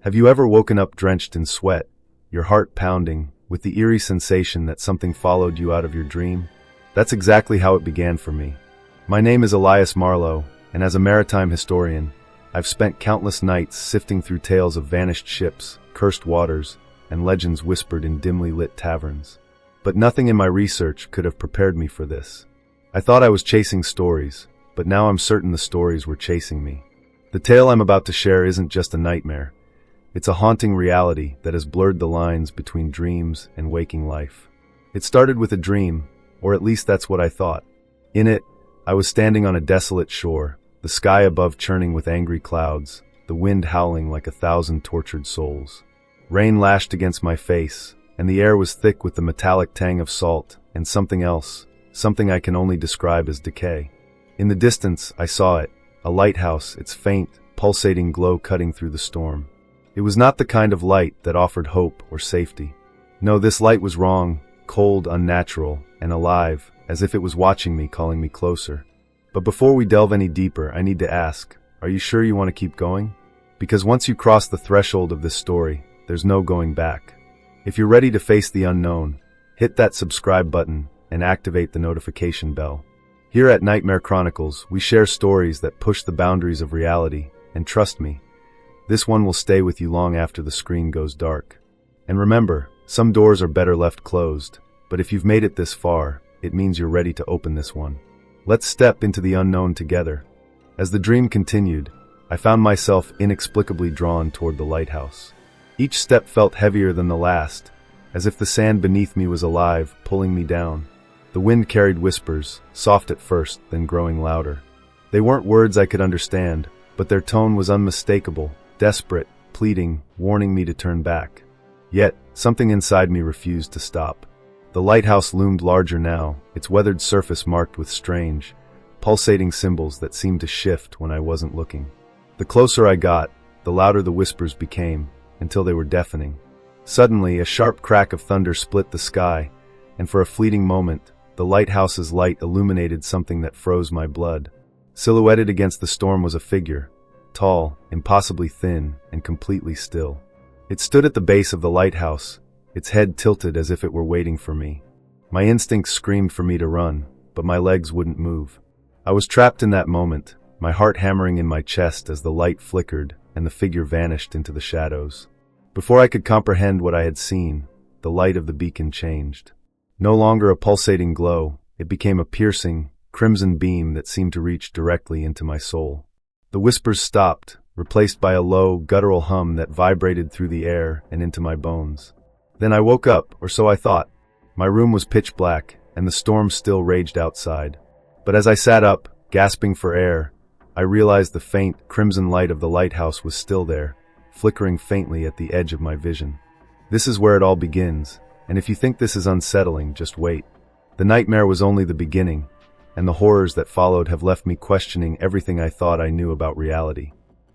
Have you ever woken up drenched in sweat, your heart pounding, with the eerie sensation that something followed you out of your dream? That's exactly how it began for me. My name is Elias Marlowe, and as a maritime historian, I've spent countless nights sifting through tales of vanished ships, cursed waters, and legends whispered in dimly lit taverns. But nothing in my research could have prepared me for this. I thought I was chasing stories, but now I'm certain the stories were chasing me. The tale I'm about to share isn't just a nightmare. It's a haunting reality that has blurred the lines between dreams and waking life. It started with a dream, or at least that's what I thought. In it, I was standing on a desolate shore, the sky above churning with angry clouds, the wind howling like 1,000 tortured souls. Rain lashed against my face, and the air was thick with the metallic tang of salt and something else, something I can only describe as decay. In the distance, I saw it, a lighthouse, its faint, pulsating glow cutting through the storm. It was not the kind of light that offered hope or safety. No, this light was wrong, cold, unnatural, and alive, as if it was watching me, calling me closer. But before we delve any deeper, I need to ask, are you sure you want to keep going? Because once you cross the threshold of this story, there's no going back. If you're ready to face the unknown, hit that subscribe button and activate the notification bell. Here at Nightmare Chronicles, we share stories that push the boundaries of reality, and trust me, this one will stay with you long after the screen goes dark. And remember, some doors are better left closed, but if you've made it this far, it means you're ready to open this one. Let's step into the unknown together. As the dream continued, I found myself inexplicably drawn toward the lighthouse. Each step felt heavier than the last, as if the sand beneath me was alive, pulling me down. The wind carried whispers, soft at first, then growing louder. They weren't words I could understand, but their tone was unmistakable, desperate, pleading, warning me to turn back. Yet, something inside me refused to stop. The lighthouse loomed larger now, its weathered surface marked with strange, pulsating symbols that seemed to shift when I wasn't looking. The closer I got, the louder the whispers became, until they were deafening. Suddenly, a sharp crack of thunder split the sky, and for a fleeting moment, the lighthouse's light illuminated something that froze my blood. Silhouetted against the storm was a figure, tall, impossibly thin, and completely still. It stood at the base of the lighthouse, its head tilted as if it were waiting for me. My instincts screamed for me to run, but my legs wouldn't move. I was trapped in that moment, my heart hammering in my chest as the light flickered and the figure vanished into the shadows. Before I could comprehend what I had seen, the light of the beacon changed. No longer a pulsating glow, it became a piercing, crimson beam that seemed to reach directly into my soul. The whispers stopped, replaced by a low, guttural hum that vibrated through the air and into my bones. Then I woke up, or so I thought. My room was pitch black, and the storm still raged outside. But as I sat up, gasping for air, I realized the faint, crimson light of the lighthouse was still there, flickering faintly at the edge of my vision. This is where it all begins, and if you think this is unsettling, just wait. The nightmare was only the beginning, and the horrors that followed have left me questioning everything I thought I knew about reality.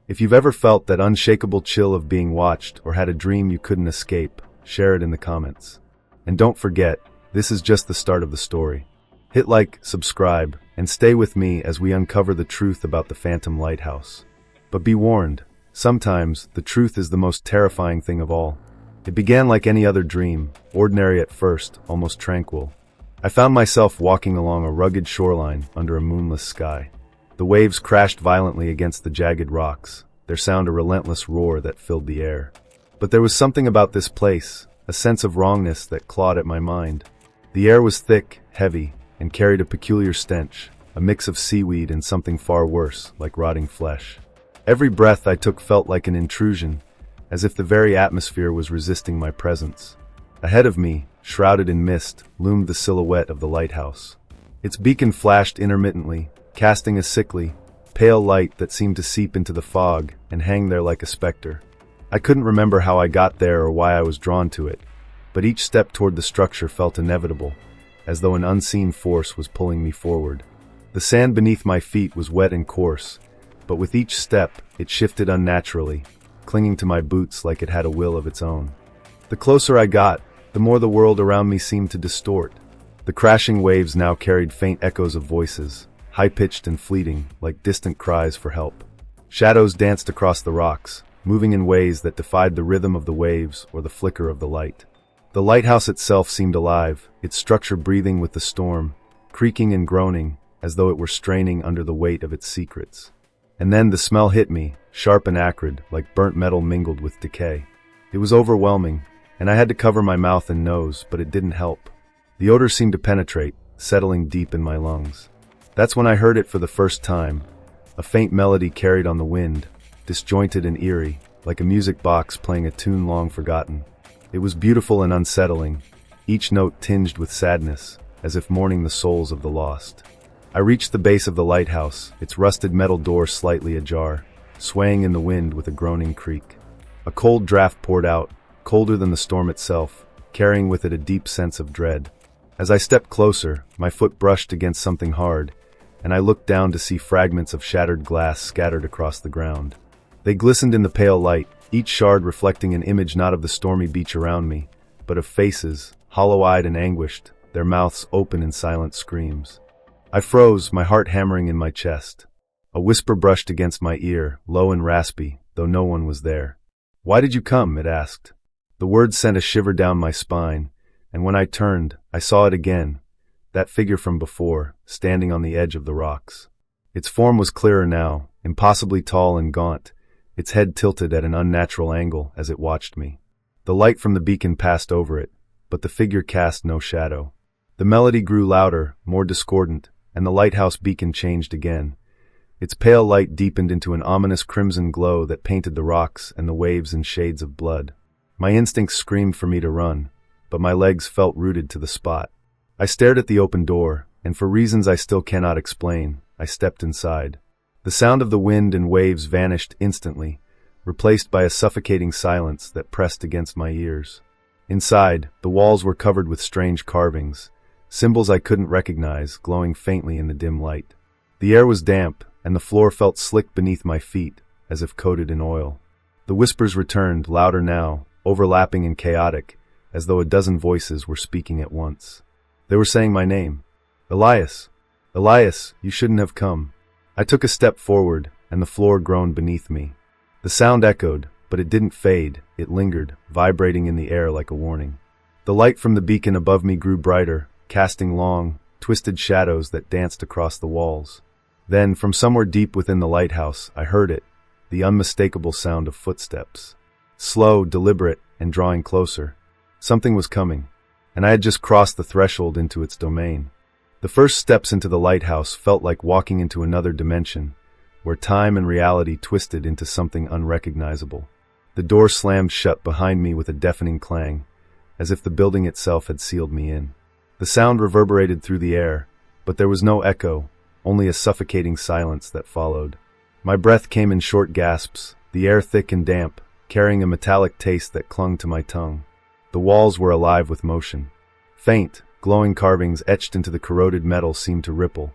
If you've ever felt that unshakable chill of being watched or had a dream you couldn't escape, share it in the comments. And don't forget, this is just the start of the story. Hit like, subscribe, and stay with me as we uncover the truth about the Phantom Lighthouse. But be warned, sometimes the truth is the most terrifying thing of all. It began like any other dream, ordinary at first, almost tranquil. I found myself walking along a rugged shoreline under a moonless sky. The waves crashed violently against the jagged rocks, their sound a relentless roar that filled the air. But there was something about this place, a sense of wrongness that clawed at my mind. The air was thick, heavy, and carried a peculiar stench, a mix of seaweed and something far worse, like rotting flesh. Every breath I took felt like an intrusion, as if the very atmosphere was resisting my presence. Ahead of me, shrouded in mist, loomed the silhouette of the lighthouse. Its beacon flashed intermittently, casting a sickly, pale light that seemed to seep into the fog and hang there like a specter. I couldn't remember how I got there or why I was drawn to it, but each step toward the structure felt inevitable, as though an unseen force was pulling me forward. The sand beneath my feet was wet and coarse, but with each step, it shifted unnaturally, clinging to my boots like it had a will of its own. The closer I got, the more the world around me seemed to distort. The crashing waves now carried faint echoes of voices, high-pitched and fleeting, like distant cries for help. Shadows danced across the rocks, moving in ways that defied the rhythm of the waves or the flicker of the light. The lighthouse itself seemed alive, its structure breathing with the storm, creaking and groaning as though it were straining under the weight of its secrets. And then the smell hit me, sharp and acrid, like burnt metal mingled with decay. It was overwhelming, and I had to cover my mouth and nose, but it didn't help. The odor seemed to penetrate, settling deep in my lungs. That's when I heard it for the first time, a faint melody carried on the wind, disjointed and eerie, like a music box playing a tune long forgotten. It was beautiful and unsettling, each note tinged with sadness, as if mourning the souls of the lost. I reached the base of the lighthouse, its rusted metal door slightly ajar, swaying in the wind with a groaning creak. A cold draft poured out, colder than the storm itself, carrying with it a deep sense of dread. As I stepped closer, my foot brushed against something hard, and I looked down to see fragments of shattered glass scattered across the ground. They glistened in the pale light, each shard reflecting an image not of the stormy beach around me, but of faces, hollow-eyed and anguished, their mouths open in silent screams. I froze, my heart hammering in my chest. A whisper brushed against my ear, low and raspy, though no one was there. "Why did you come?" it asked. The words sent a shiver down my spine, and when I turned, I saw it again, that figure from before, standing on the edge of the rocks. Its form was clearer now, impossibly tall and gaunt, its head tilted at an unnatural angle as it watched me. The light from the beacon passed over it, but the figure cast no shadow. The melody grew louder, more discordant, and the lighthouse beacon changed again. Its pale light deepened into an ominous crimson glow that painted the rocks and the waves in shades of blood. My instincts screamed for me to run, but my legs felt rooted to the spot. I stared at the open door, and for reasons I still cannot explain, I stepped inside. The sound of the wind and waves vanished instantly, replaced by a suffocating silence that pressed against my ears. Inside, the walls were covered with strange carvings, symbols I couldn't recognize, glowing faintly in the dim light. The air was damp, and the floor felt slick beneath my feet, as if coated in oil. The whispers returned, louder now, overlapping and chaotic, as though a dozen voices were speaking at once. They were saying my name. "Elias! Elias, you shouldn't have come." I took a step forward, and the floor groaned beneath me. The sound echoed, but it didn't fade, it lingered, vibrating in the air like a warning. The light from the beacon above me grew brighter, casting long, twisted shadows that danced across the walls. Then, from somewhere deep within the lighthouse, I heard it, the unmistakable sound of footsteps. Slow, deliberate, and drawing closer. Something was coming, and I had just crossed the threshold into its domain. The first steps into the lighthouse felt like walking into another dimension, where time and reality twisted into something unrecognizable. The door slammed shut behind me with a deafening clang, as if the building itself had sealed me in. The sound reverberated through the air, but there was no echo, only a suffocating silence that followed. My breath came in short gasps, the air thick and damp, carrying a metallic taste that clung to my tongue. The walls were alive with motion. Faint, glowing carvings etched into the corroded metal seemed to ripple,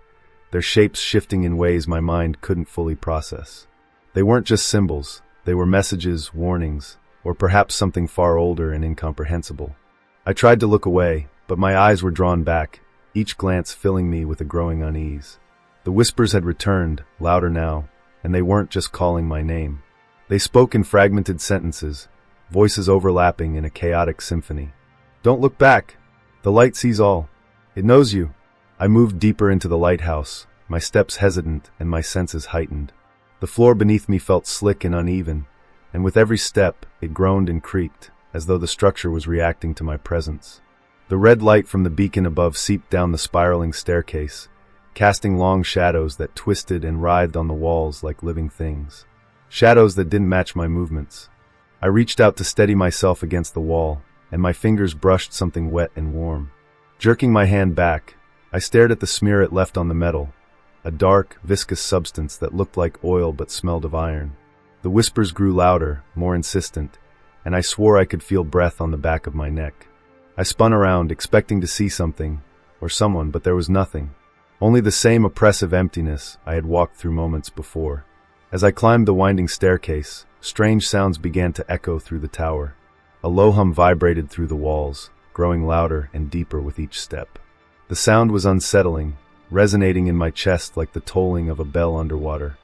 their shapes shifting in ways my mind couldn't fully process. They weren't just symbols, they were messages, warnings, or perhaps something far older and incomprehensible. I tried to look away, but my eyes were drawn back, each glance filling me with a growing unease. The whispers had returned, louder now, and they weren't just calling my name. They spoke in fragmented sentences, voices overlapping in a chaotic symphony. "Don't look back! The light sees all. It knows you." I moved deeper into the lighthouse, my steps hesitant and my senses heightened. The floor beneath me felt slick and uneven, and with every step, it groaned and creaked, as though the structure was reacting to my presence. The red light from the beacon above seeped down the spiraling staircase, casting long shadows that twisted and writhed on the walls like living things. Shadows that didn't match my movements. I reached out to steady myself against the wall, and my fingers brushed something wet and warm. Jerking my hand back, I stared at the smear it left on the metal, a dark, viscous substance that looked like oil but smelled of iron. The whispers grew louder, more insistent, and I swore I could feel breath on the back of my neck. I spun around, expecting to see something, or someone, but there was nothing. Only the same oppressive emptiness I had walked through moments before. As I climbed the winding staircase, strange sounds began to echo through the tower. A low hum vibrated through the walls, growing louder and deeper with each step. The sound was unsettling, resonating in my chest like the tolling of a bell underwater.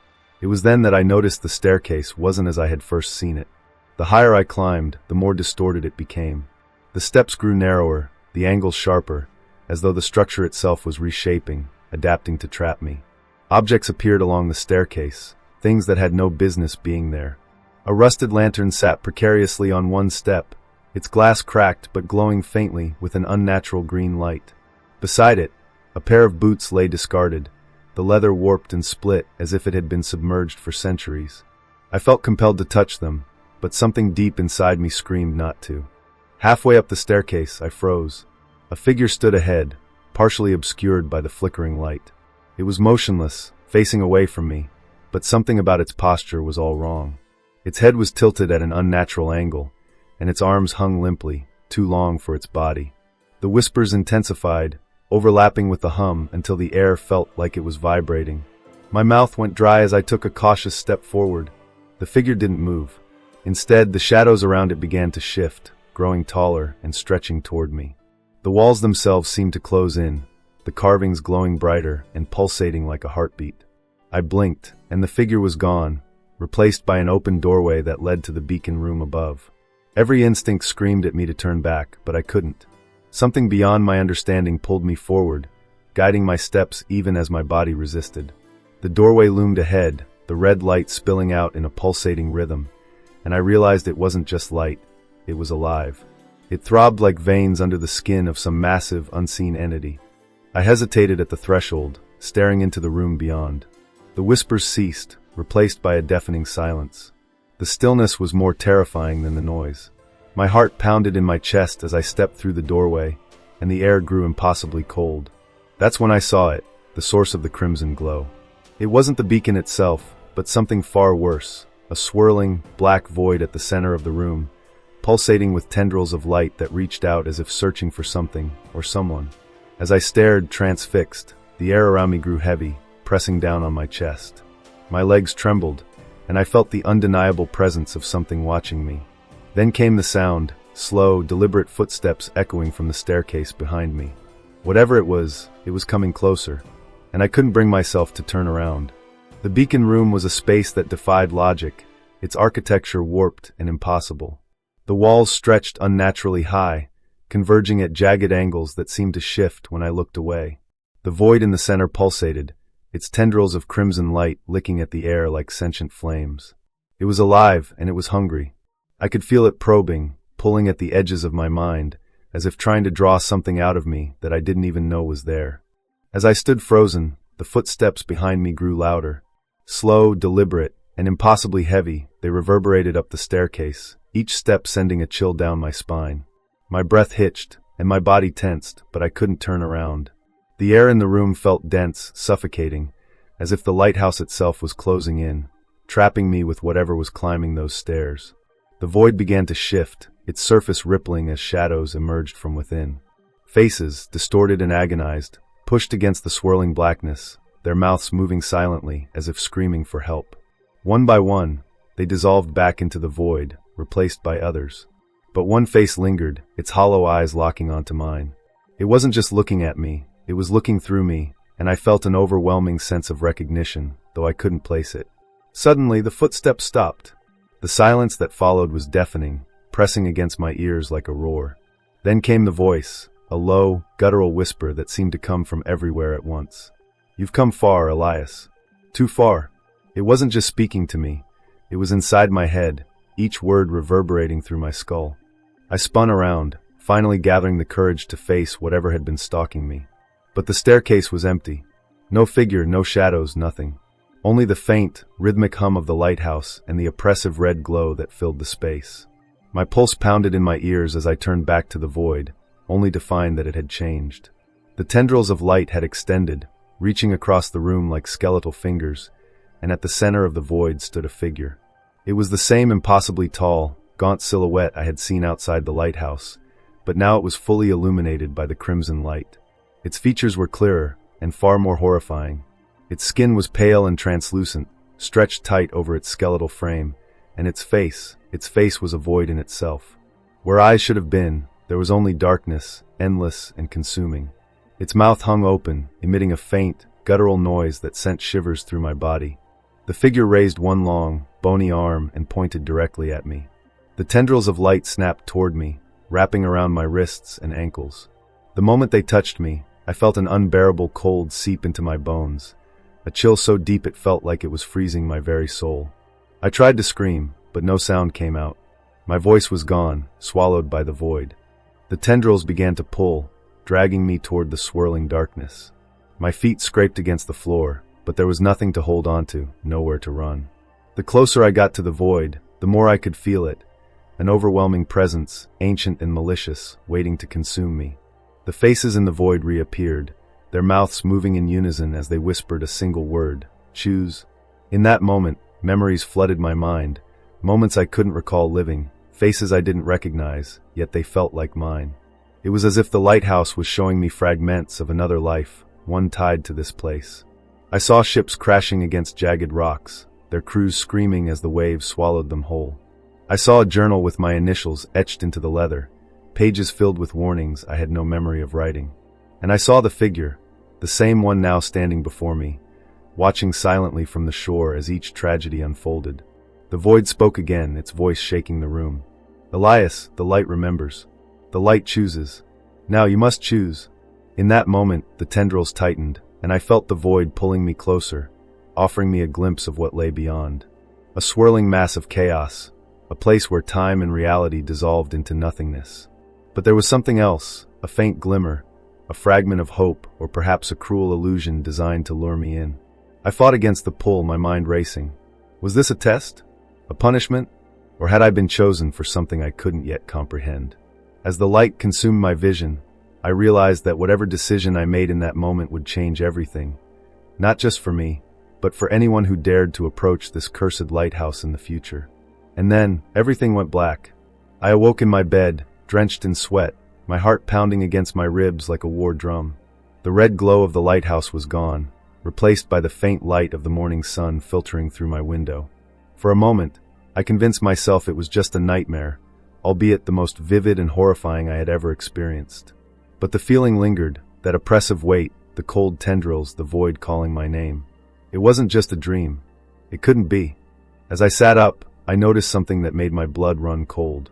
It was then that I noticed the staircase wasn't as I had first seen it. The higher I climbed, the more distorted it became. The steps grew narrower, the angles sharper, as though the structure itself was reshaping, adapting to trap me. Objects appeared along the staircase, things that had no business being there. A rusted lantern sat precariously on one step, its glass cracked but glowing faintly with an unnatural green light. Beside it, a pair of boots lay discarded, the leather warped and split as if it had been submerged for centuries. I felt compelled to touch them, but something deep inside me screamed not to. Halfway up the staircase, I froze. A figure stood ahead, partially obscured by the flickering light. It was motionless, facing away from me, but something about its posture was all wrong. Its head was tilted at an unnatural angle, and its arms hung limply, too long for its body. The whispers intensified, overlapping with the hum until the air felt like it was vibrating. My mouth went dry as I took a cautious step forward. The figure didn't move. Instead, the shadows around it began to shift, growing taller and stretching toward me. The walls themselves seemed to close in, the carvings glowing brighter and pulsating like a heartbeat. I blinked, and the figure was gone, replaced by an open doorway that led to the beacon room above. Every instinct screamed at me to turn back, but I couldn't. Something beyond my understanding pulled me forward, guiding my steps even as my body resisted. The doorway loomed ahead, the red light spilling out in a pulsating rhythm, and I realized it wasn't just light, it was alive. It throbbed like veins under the skin of some massive, unseen entity. I hesitated at the threshold, staring into the room beyond. The whispers ceased, replaced by a deafening silence. The stillness was more terrifying than the noise. My heart pounded in my chest as I stepped through the doorway, and the air grew impossibly cold. That's when I saw it, the source of the crimson glow. It wasn't the beacon itself, but something far worse, a swirling, black void at the center of the room, pulsating with tendrils of light that reached out as if searching for something or someone. As I stared, transfixed, the air around me grew heavy, pressing down on my chest. My legs trembled, and I felt the undeniable presence of something watching me. Then came the sound, slow, deliberate footsteps echoing from the staircase behind me. Whatever it was coming closer, and I couldn't bring myself to turn around. The beacon room was a space that defied logic, its architecture warped and impossible. The walls stretched unnaturally high, converging at jagged angles that seemed to shift when I looked away. The void in the center pulsated, its tendrils of crimson light licking at the air like sentient flames. It was alive, and it was hungry. I could feel it probing, pulling at the edges of my mind, as if trying to draw something out of me that I didn't even know was there. As I stood frozen, the footsteps behind me grew louder. Slow, deliberate, and impossibly heavy, they reverberated up the staircase, each step sending a chill down my spine. My breath hitched, and my body tensed, but I couldn't turn around. The air in the room felt dense, suffocating, as if the lighthouse itself was closing in, trapping me with whatever was climbing those stairs. The void began to shift, its surface rippling as shadows emerged from within. Faces, distorted and agonized, pushed against the swirling blackness, their mouths moving silently as if screaming for help. One by one, they dissolved back into the void, replaced by others. But one face lingered, its hollow eyes locking onto mine. It wasn't just looking at me, it was looking through me, and I felt an overwhelming sense of recognition, though I couldn't place it. Suddenly, the footsteps stopped. The silence that followed was deafening, pressing against my ears like a roar. Then came the voice, a low, guttural whisper that seemed to come from everywhere at once. "You've come far, Elias. Too far." It wasn't just speaking to me. It was inside my head, each word reverberating through my skull. I spun around, finally gathering the courage to face whatever had been stalking me. But the staircase was empty. No figure, no shadows, nothing. Only the faint, rhythmic hum of the lighthouse and the oppressive red glow that filled the space. My pulse pounded in my ears as I turned back to the void, only to find that it had changed. The tendrils of light had extended, reaching across the room like skeletal fingers, and at the center of the void stood a figure. It was the same impossibly tall, gaunt silhouette I had seen outside the lighthouse, but now it was fully illuminated by the crimson light. Its features were clearer, and far more horrifying. Its skin was pale and translucent, stretched tight over its skeletal frame, and its face was a void in itself. Where eyes should have been, there was only darkness, endless and consuming. Its mouth hung open, emitting a faint, guttural noise that sent shivers through my body. The figure raised one long, bony arm and pointed directly at me. The tendrils of light snapped toward me, wrapping around my wrists and ankles. The moment they touched me, I felt an unbearable cold seep into my bones, a chill so deep it felt like it was freezing my very soul. I tried to scream, but no sound came out. My voice was gone, swallowed by the void. The tendrils began to pull, dragging me toward the swirling darkness. My feet scraped against the floor, but there was nothing to hold on to, nowhere to run. The closer I got to the void, the more I could feel it, an overwhelming presence, ancient and malicious, waiting to consume me. The faces in the void reappeared, their mouths moving in unison as they whispered a single word: choose. In that moment, memories flooded my mind, moments I couldn't recall living, faces I didn't recognize, yet they felt like mine. It was as if the lighthouse was showing me fragments of another life, one tied to this place. I saw ships crashing against jagged rocks, their crews screaming as the waves swallowed them whole. I saw a journal with my initials etched into the leather, pages filled with warnings I had no memory of writing. And I saw the figure, the same one now standing before me, watching silently from the shore as each tragedy unfolded. The void spoke again, its voice shaking the room. Elias, the light remembers. The light chooses. Now you must choose. In that moment, the tendrils tightened, and I felt the void pulling me closer, offering me a glimpse of what lay beyond. A swirling mass of chaos, a place where time and reality dissolved into nothingness. But there was something else, a faint glimmer, a fragment of hope, or perhaps a cruel illusion designed to lure me in. I fought against the pull, my mind racing. Was this a test? A punishment? Or had I been chosen for something I couldn't yet comprehend? As the light consumed my vision, I realized that whatever decision I made in that moment would change everything. Not just for me, but for anyone who dared to approach this cursed lighthouse in the future. And then, everything went black. I awoke in my bed, drenched in sweat, my heart pounding against my ribs like a war drum. The red glow of the lighthouse was gone, replaced by the faint light of the morning sun filtering through my window. For a moment, I convinced myself it was just a nightmare, albeit the most vivid and horrifying I had ever experienced. But the feeling lingered, that oppressive weight, the cold tendrils, the void calling my name. It wasn't just a dream. It couldn't be. As I sat up, I noticed something that made my blood run cold.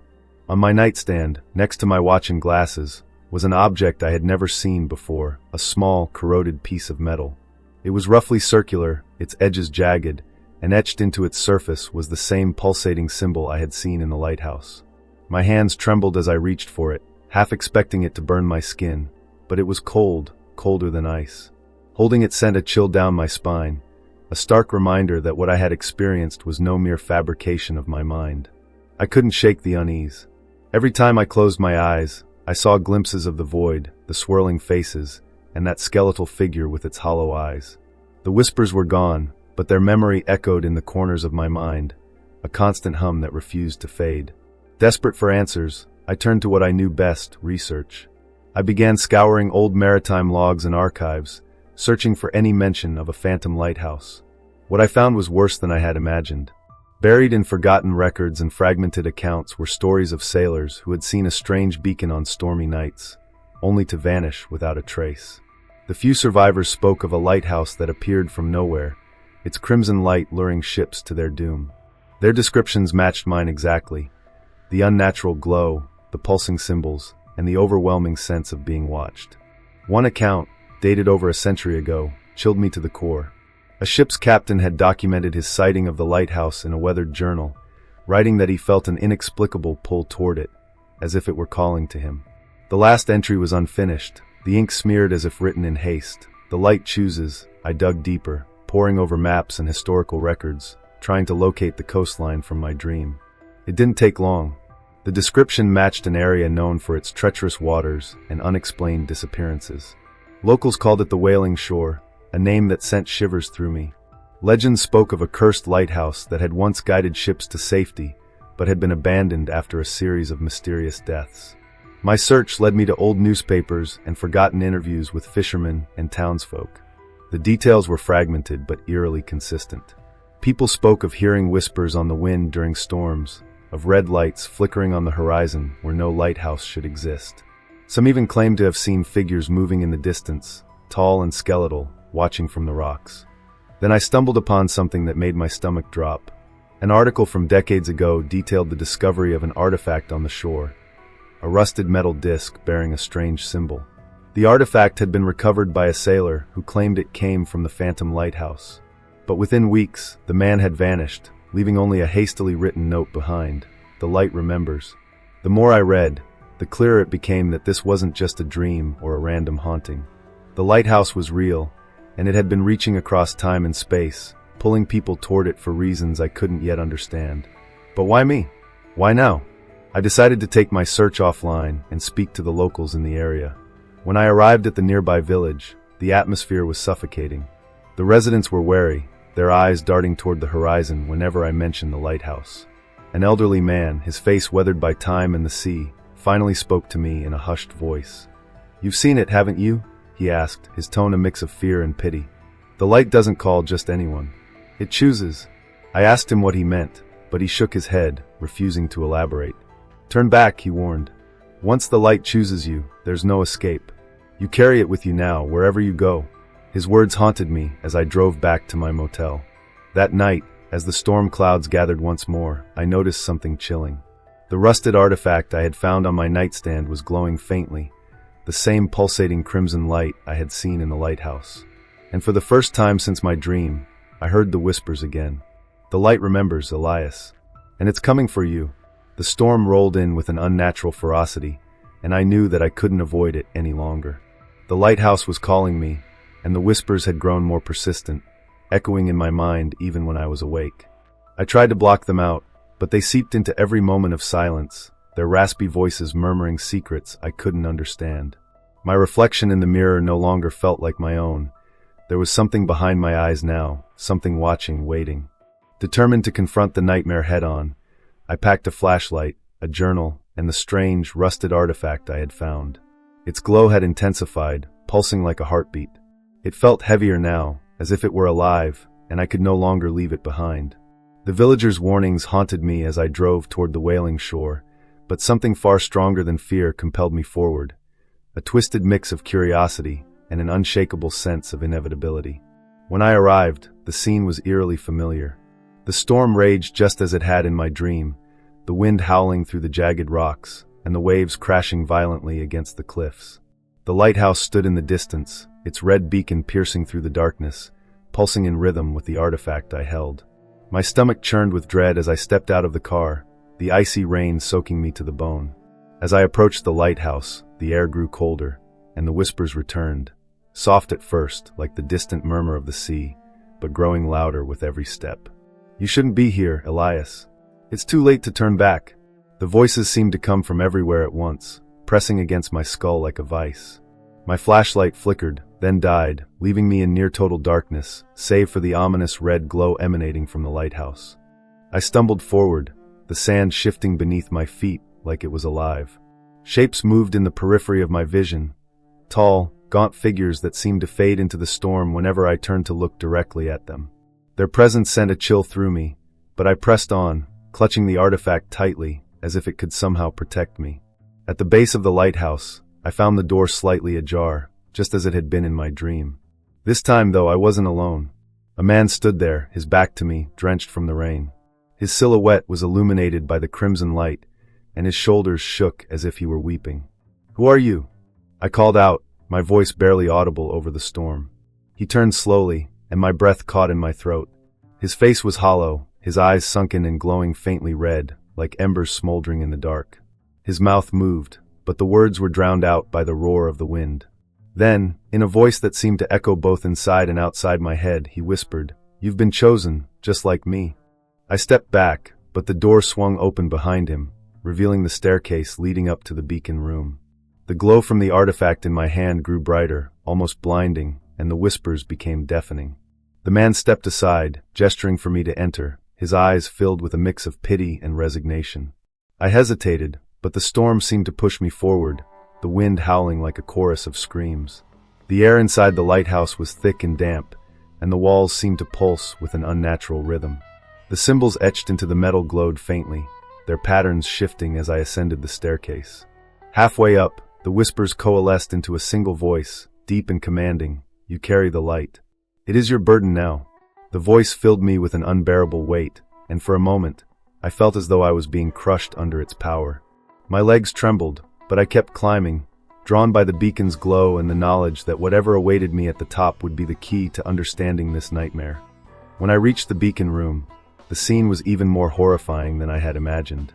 On my nightstand, next to my watch and glasses, was an object I had never seen before, a small, corroded piece of metal. It was roughly circular, its edges jagged, and etched into its surface was the same pulsating symbol I had seen in the lighthouse. My hands trembled as I reached for it, half expecting it to burn my skin, but it was cold, colder than ice. Holding it sent a chill down my spine, a stark reminder that what I had experienced was no mere fabrication of my mind. I couldn't shake the unease. Every time I closed my eyes, I saw glimpses of the void, the swirling faces, and that skeletal figure with its hollow eyes. The whispers were gone, but their memory echoed in the corners of my mind, a constant hum that refused to fade. Desperate for answers, I turned to what I knew best, research. I began scouring old maritime logs and archives, searching for any mention of a Phantom Lighthouse. What I found was worse than I had imagined. Buried in forgotten records and fragmented accounts were stories of sailors who had seen a strange beacon on stormy nights, only to vanish without a trace. The few survivors spoke of a lighthouse that appeared from nowhere, its crimson light luring ships to their doom. Their descriptions matched mine exactly. The unnatural glow, the pulsing symbols, and the overwhelming sense of being watched. One account, dated over a century ago, chilled me to the core. A ship's captain had documented his sighting of the lighthouse in a weathered journal, writing that he felt an inexplicable pull toward it, as if it were calling to him. The last entry was unfinished, the ink smeared as if written in haste. The light chooses. I dug deeper, poring over maps and historical records, trying to locate the coastline from my dream. It didn't take long. The description matched an area known for its treacherous waters and unexplained disappearances. Locals called it the Wailing Shore, a name that sent shivers through me. Legends spoke of a cursed lighthouse that had once guided ships to safety, but had been abandoned after a series of mysterious deaths. My search led me to old newspapers and forgotten interviews with fishermen and townsfolk. The details were fragmented but eerily consistent. People spoke of hearing whispers on the wind during storms, of red lights flickering on the horizon where no lighthouse should exist. Some even claimed to have seen figures moving in the distance, tall and skeletal, watching from the rocks. Then I stumbled upon something that made my stomach drop. An article from decades ago detailed the discovery of an artifact on the shore, a rusted metal disc bearing a strange symbol. The artifact had been recovered by a sailor who claimed it came from the Phantom Lighthouse. But within weeks, the man had vanished, leaving only a hastily written note behind. The light remembers. The more I read, the clearer it became that this wasn't just a dream or a random haunting. The lighthouse was real, and it had been reaching across time and space, pulling people toward it for reasons I couldn't yet understand. But why me? Why now? I decided to take my search offline and speak to the locals in the area. When I arrived at the nearby village, the atmosphere was suffocating. The residents were wary, their eyes darting toward the horizon whenever I mentioned the lighthouse. An elderly man, his face weathered by time and the sea, finally spoke to me in a hushed voice. "You've seen it, haven't you?" he asked, his tone a mix of fear and pity. "The light doesn't call just anyone. It chooses." I asked him what he meant, but he shook his head, refusing to elaborate. "Turn back," he warned. "Once the light chooses you, there's no escape. You carry it with you now, wherever you go." His words haunted me as I drove back to my motel. That night, as the storm clouds gathered once more, I noticed something chilling. The rusted artifact I had found on my nightstand was glowing faintly, the same pulsating crimson light I had seen in the lighthouse. And for the first time since my dream, I heard the whispers again. "The light remembers, Elias. And it's coming for you." The storm rolled in with an unnatural ferocity, and I knew that I couldn't avoid it any longer. The lighthouse was calling me, and the whispers had grown more persistent, echoing in my mind even when I was awake. I tried to block them out, but they seeped into every moment of silence, their raspy voices murmuring secrets I couldn't understand. My reflection in the mirror no longer felt like my own. There was something behind my eyes now, something watching, waiting. Determined to confront the nightmare head-on, I packed a flashlight, a journal, and the strange, rusted artifact I had found. Its glow had intensified, pulsing like a heartbeat. It felt heavier now, as if it were alive, and I could no longer leave it behind. The villagers' warnings haunted me as I drove toward the wailing shore, but something far stronger than fear compelled me forward. A twisted mix of curiosity and an unshakable sense of inevitability. When I arrived, the scene was eerily familiar. The storm raged just as it had in my dream, the wind howling through the jagged rocks, and the waves crashing violently against the cliffs. The lighthouse stood in the distance, its red beacon piercing through the darkness, pulsing in rhythm with the artifact I held. My stomach churned with dread as I stepped out of the car, the icy rain soaking me to the bone. As I approached the lighthouse, the air grew colder, and the whispers returned, soft at first, like the distant murmur of the sea, but growing louder with every step. "You shouldn't be here, Elias. It's too late to turn back." The voices seemed to come from everywhere at once, pressing against my skull like a vice. My flashlight flickered, then died, leaving me in near-total darkness, save for the ominous red glow emanating from the lighthouse. I stumbled forward, the sand shifting beneath my feet like it was alive. Shapes moved in the periphery of my vision, tall, gaunt figures that seemed to fade into the storm whenever I turned to look directly at them. Their presence sent a chill through me, but I pressed on, clutching the artifact tightly, as if it could somehow protect me. At the base of the lighthouse, I found the door slightly ajar, just as it had been in my dream. This time, though, I wasn't alone. A man stood there, his back to me, drenched from the rain. His silhouette was illuminated by the crimson light, and his shoulders shook as if he were weeping. "Who are you?" I called out, my voice barely audible over the storm. He turned slowly, and my breath caught in my throat. His face was hollow, his eyes sunken and glowing faintly red, like embers smoldering in the dark. His mouth moved, but the words were drowned out by the roar of the wind. Then, in a voice that seemed to echo both inside and outside my head, he whispered, "You've been chosen, just like me." I stepped back, but the door swung open behind him, revealing the staircase leading up to the beacon room. The glow from the artifact in my hand grew brighter, almost blinding, and the whispers became deafening. The man stepped aside, gesturing for me to enter, his eyes filled with a mix of pity and resignation. I hesitated, but the storm seemed to push me forward, the wind howling like a chorus of screams. The air inside the lighthouse was thick and damp, and the walls seemed to pulse with an unnatural rhythm. The symbols etched into the metal glowed faintly, their patterns shifting as I ascended the staircase. Halfway up, the whispers coalesced into a single voice, deep and commanding, "You carry the light. It is your burden now. The voice filled me with an unbearable weight, and for a moment, I felt as though I was being crushed under its power. My legs trembled, but I kept climbing, drawn by the beacon's glow and the knowledge that whatever awaited me at the top would be the key to understanding this nightmare. When I reached the beacon room, the scene was even more horrifying than I had imagined.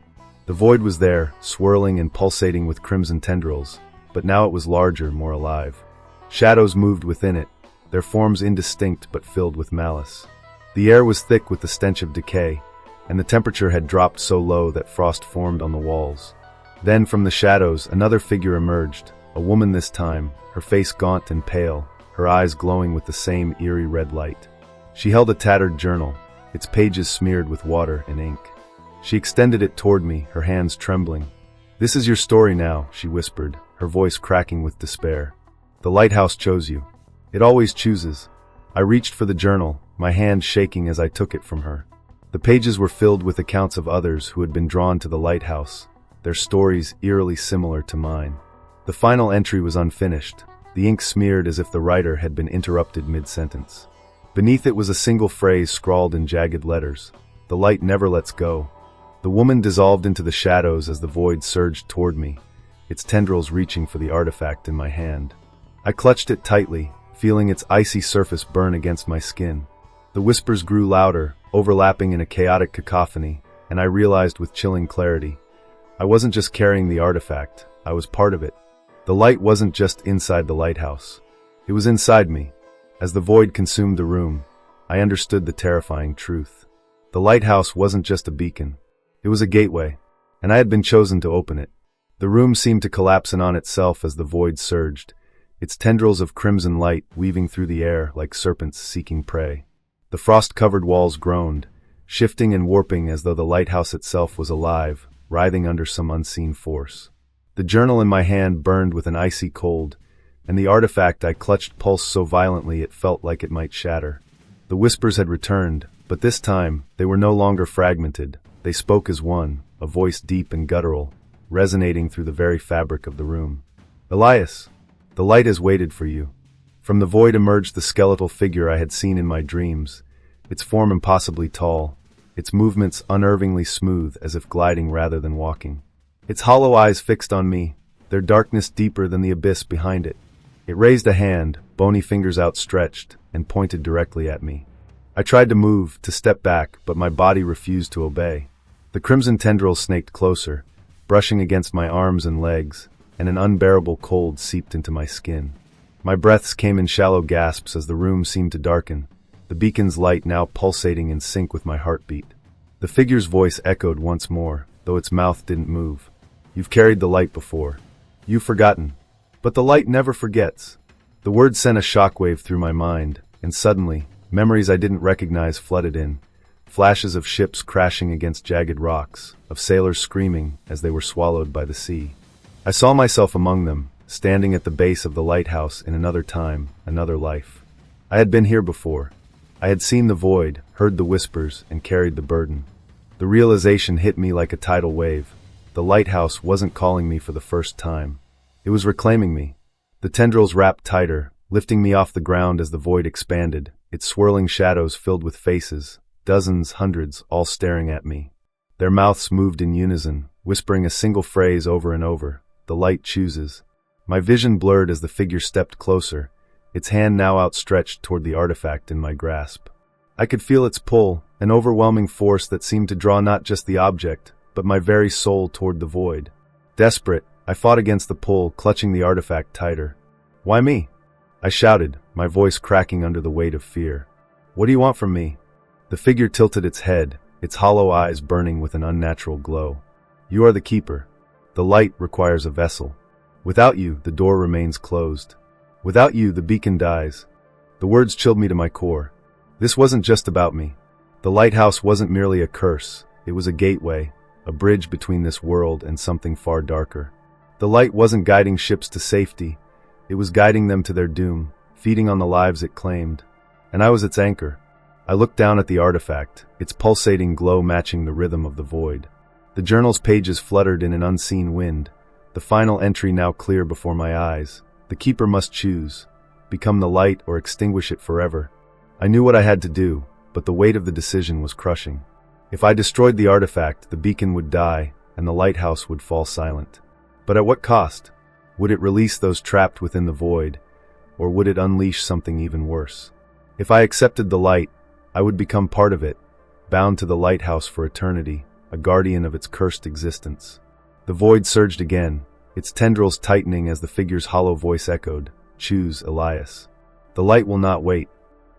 The void was there, swirling and pulsating with crimson tendrils, but now it was larger, more alive. Shadows moved within it, their forms indistinct but filled with malice. The air was thick with the stench of decay, and the temperature had dropped so low that frost formed on the walls. Then from the shadows another figure emerged, a woman this time, her face gaunt and pale, her eyes glowing with the same eerie red light. She held a tattered journal, its pages smeared with water and ink. She extended it toward me, her hands trembling. "This is your story now," she whispered, her voice cracking with despair. "The lighthouse chose you. It always chooses." I reached for the journal, my hand shaking as I took it from her. The pages were filled with accounts of others who had been drawn to the lighthouse, their stories eerily similar to mine. The final entry was unfinished, the ink smeared as if the writer had been interrupted mid-sentence. Beneath it was a single phrase scrawled in jagged letters: "The light never lets go." The woman dissolved into the shadows as the void surged toward me, its tendrils reaching for the artifact in my hand. I clutched it tightly, feeling its icy surface burn against my skin. The whispers grew louder, overlapping in a chaotic cacophony, and I realized with chilling clarity, I wasn't just carrying the artifact, I was part of it. The light wasn't just inside the lighthouse. It was inside me. As the void consumed the room, I understood the terrifying truth. The lighthouse wasn't just a beacon. It was a gateway, and I had been chosen to open it. The room seemed to collapse in on itself as the void surged, its tendrils of crimson light weaving through the air like serpents seeking prey. The frost-covered walls groaned, shifting and warping as though the lighthouse itself was alive, writhing under some unseen force. The journal in my hand burned with an icy cold, and the artifact I clutched pulsed so violently it felt like it might shatter. The whispers had returned, but this time they were no longer fragmented. They spoke as one, a voice deep and guttural, resonating through the very fabric of the room. "Elias, the light has waited for you." From the void emerged the skeletal figure I had seen in my dreams, its form impossibly tall, its movements unnervingly smooth as if gliding rather than walking. Its hollow eyes fixed on me, their darkness deeper than the abyss behind it. It raised a hand, bony fingers outstretched, and pointed directly at me. I tried to move, to step back, but my body refused to obey. The crimson tendrils snaked closer, brushing against my arms and legs, and an unbearable cold seeped into my skin. My breaths came in shallow gasps as the room seemed to darken, the beacon's light now pulsating in sync with my heartbeat. The figure's voice echoed once more, though its mouth didn't move. "You've carried the light before. You've forgotten. But the light never forgets." The words sent a shockwave through my mind, and suddenly, memories I didn't recognize flooded in. Flashes of ships crashing against jagged rocks, of sailors screaming as they were swallowed by the sea. I saw myself among them, standing at the base of the lighthouse in another time, another life. I had been here before. I had seen the void, heard the whispers, and carried the burden. The realization hit me like a tidal wave. The lighthouse wasn't calling me for the first time. It was reclaiming me. The tendrils wrapped tighter, lifting me off the ground as the void expanded, its swirling shadows filled with faces, dozens, hundreds, all staring at me. Their mouths moved in unison, whispering a single phrase over and over: "The light chooses." My vision blurred as the figure stepped closer, its hand now outstretched toward the artifact in my grasp. I could feel its pull, an overwhelming force that seemed to draw not just the object, but my very soul toward the void. Desperate, I fought against the pull, clutching the artifact tighter. "Why me?" I shouted, my voice cracking under the weight of fear. "What do you want from me?" The figure tilted its head, its hollow eyes burning with an unnatural glow. "You are the keeper. The light requires a vessel. Without you, the door remains closed. Without you, the beacon dies." The words chilled me to my core. This wasn't just about me. The lighthouse wasn't merely a curse. It was a gateway, a bridge between this world and something far darker. The light wasn't guiding ships to safety. It was guiding them to their doom, feeding on the lives it claimed. And I was its anchor. I looked down at the artifact, its pulsating glow matching the rhythm of the void. The journal's pages fluttered in an unseen wind, the final entry now clear before my eyes. The keeper must choose, become the light or extinguish it forever. I knew what I had to do, but the weight of the decision was crushing. If I destroyed the artifact, the beacon would die, and the lighthouse would fall silent. But at what cost? Would it release those trapped within the void, or would it unleash something even worse? If I accepted the light, I would become part of it, bound to the lighthouse for eternity, a guardian of its cursed existence. The void surged again, its tendrils tightening as the figure's hollow voice echoed, "Choose, Elias. The light will not wait."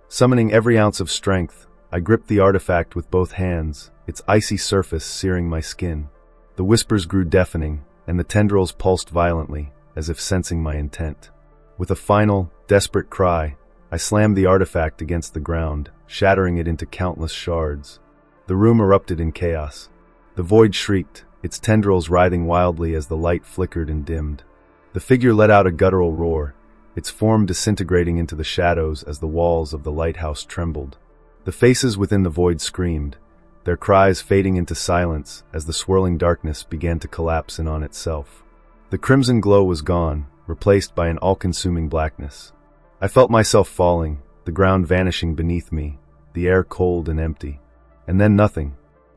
Summoning every ounce of strength, I gripped the artifact with both hands, its icy surface searing my skin. The whispers grew deafening, and the tendrils pulsed violently, as if sensing my intent. With a final, desperate cry, I slammed the artifact against the ground, shattering it into countless shards. The room erupted in chaos. The void shrieked, its tendrils writhing wildly as the light flickered and dimmed. The figure let out a guttural roar, its form disintegrating into the shadows as the walls of the lighthouse trembled. The faces within the void screamed, their cries fading into silence as the swirling darkness began to collapse in on itself. The crimson glow was gone, replaced by an all-consuming blackness. I felt myself falling, the ground vanishing beneath me, the air cold and empty. And then nothing.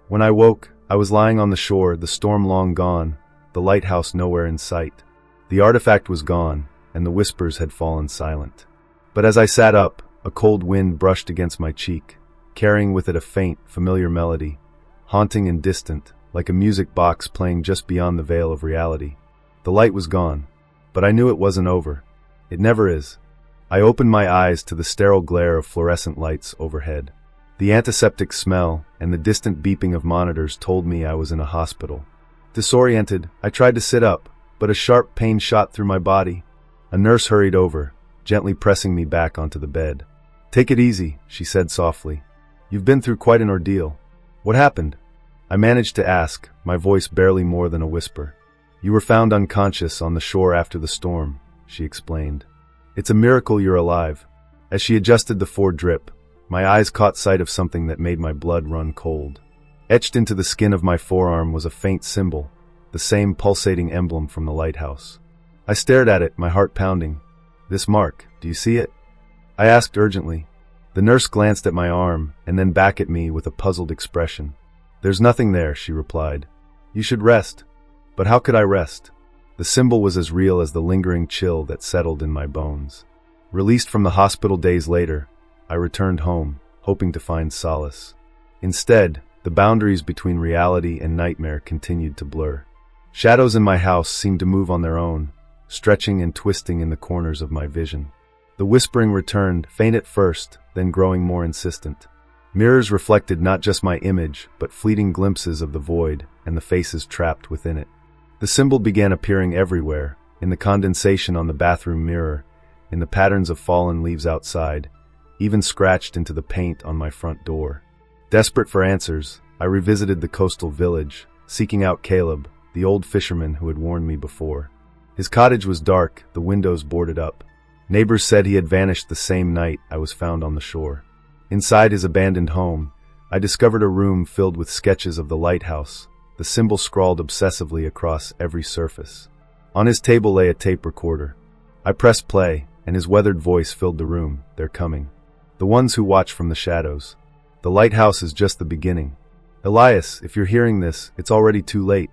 When I woke, I was lying on the shore, the storm long gone, the lighthouse nowhere in sight. The artifact was gone, and the whispers had fallen silent. But as I sat up, a cold wind brushed against my cheek, carrying with it a faint, familiar melody, haunting and distant, like a music box playing just beyond the veil of reality. The light was gone, but I knew it wasn't over. It never is. I opened my eyes to the sterile glare of fluorescent lights overhead. The antiseptic smell and the distant beeping of monitors told me I was in a hospital. Disoriented, I tried to sit up, but a sharp pain shot through my body. A nurse hurried over, gently pressing me back onto the bed. "Take it easy," she said softly. "You've been through quite an ordeal." "What happened?" I managed to ask, my voice barely more than a whisper. "You were found unconscious on the shore after the storm," she explained. "It's a miracle you're alive." As she adjusted the fore drip, my eyes caught sight of something that made my blood run cold. Etched into the skin of my forearm was a faint symbol, the same pulsating emblem from the lighthouse. I stared at it, my heart pounding. "This mark, do you see it?" I asked urgently. The nurse glanced at my arm, and then back at me with a puzzled expression. "There's nothing there," she replied. "You should rest." But how could I rest? The symbol was as real as the lingering chill that settled in my bones. Released from the hospital days later, I returned home, hoping to find solace. Instead, the boundaries between reality and nightmare continued to blur. Shadows in my house seemed to move on their own, stretching and twisting in the corners of my vision. The whispering returned, faint at first, then growing more insistent. Mirrors reflected not just my image, but fleeting glimpses of the void and the faces trapped within it. The symbol began appearing everywhere, in the condensation on the bathroom mirror, in the patterns of fallen leaves outside, even scratched into the paint on my front door. Desperate for answers, I revisited the coastal village, seeking out Caleb, the old fisherman who had warned me before. His cottage was dark, the windows boarded up. Neighbors said he had vanished the same night I was found on the shore. Inside his abandoned home, I discovered a room filled with sketches of the lighthouse, the symbol scrawled obsessively across every surface. On his table lay a tape recorder. I pressed play, and his weathered voice filled the room. "They're coming. The ones who watch from the shadows. The lighthouse is just the beginning. Elias, if you're hearing this, it's already too late."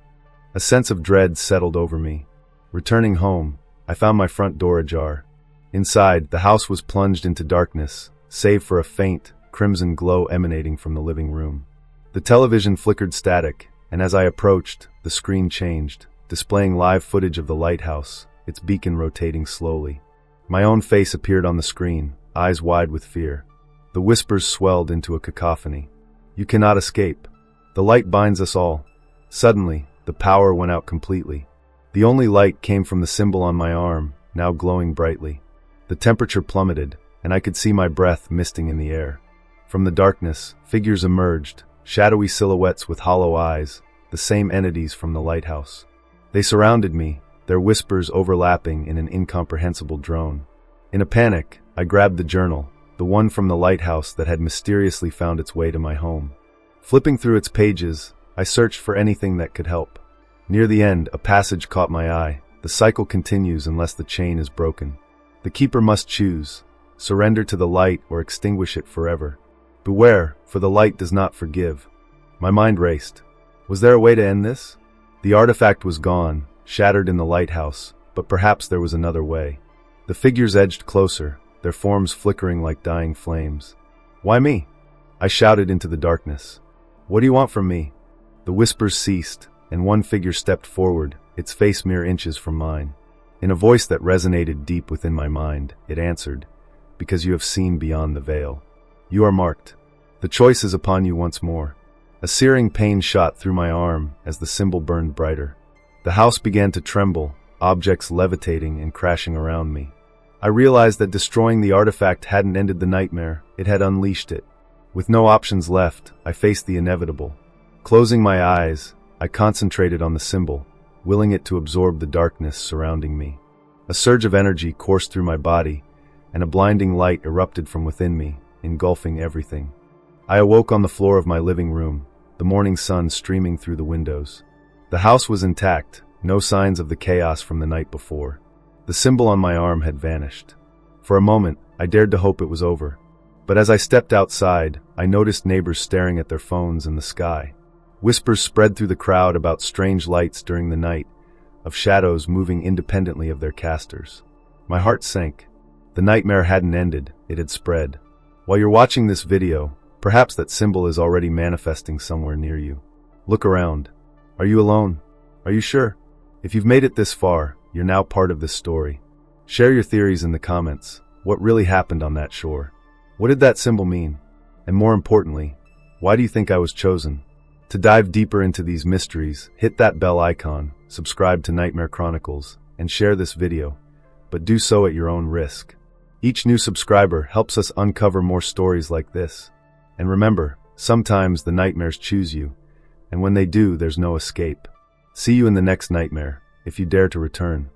A sense of dread settled over me. Returning home, I found my front door ajar. Inside, the house was plunged into darkness, save for a faint, crimson glow emanating from the living room. The television flickered static, and as I approached, the screen changed, displaying live footage of the lighthouse, its beacon rotating slowly. My own face appeared on the screen, eyes wide with fear. The whispers swelled into a cacophony. "You cannot escape. The light binds us all." Suddenly, the power went out completely. The only light came from the symbol on my arm, now glowing brightly. The temperature plummeted, and I could see my breath misting in the air. From the darkness, figures emerged, shadowy silhouettes with hollow eyes, the same entities from the lighthouse. They surrounded me, their whispers overlapping in an incomprehensible drone. In a panic, I grabbed the journal, the one from the lighthouse that had mysteriously found its way to my home. Flipping through its pages, I searched for anything that could help. Near the end, a passage caught my eye. The cycle continues unless the chain is broken. The keeper must choose, surrender to the light or extinguish it forever. Beware, for the light does not forgive. My mind raced. Was there a way to end this? The artifact was gone, shattered in the lighthouse, but perhaps there was another way. The figures edged closer, their forms flickering like dying flames. Why me? I shouted into the darkness. What do you want from me? The whispers ceased, and one figure stepped forward, its face mere inches from mine. In a voice that resonated deep within my mind, it answered, "Because you have seen beyond the veil. You are marked. The choice is upon you once more." A searing pain shot through my arm as the symbol burned brighter. The house began to tremble, objects levitating and crashing around me. I realized that destroying the artifact hadn't ended the nightmare, it had unleashed it. With no options left, I faced the inevitable. Closing my eyes, I concentrated on the symbol, willing it to absorb the darkness surrounding me. A surge of energy coursed through my body, and a blinding light erupted from within me, engulfing everything. I awoke on the floor of my living room, the morning sun streaming through the windows. The house was intact, no signs of the chaos from the night before. The symbol on my arm had vanished. For a moment, I dared to hope it was over. But as I stepped outside, I noticed neighbors staring at their phones in the sky. Whispers spread through the crowd about strange lights during the night, of shadows moving independently of their casters. My heart sank. The nightmare hadn't ended, it had spread. While you're watching this video, perhaps that symbol is already manifesting somewhere near you. Look around. Are you alone? Are you sure? If you've made it this far, you're now part of this story. Share your theories in the comments. What really happened on that shore? What did that symbol mean? And more importantly, why do you think I was chosen? To dive deeper into these mysteries, hit that bell icon, subscribe to Nightmare Chronicles, and share this video, but do so at your own risk. Each new subscriber helps us uncover more stories like this. And remember, sometimes the nightmares choose you, and when they do, there's no escape. See you in the next nightmare, if you dare to return.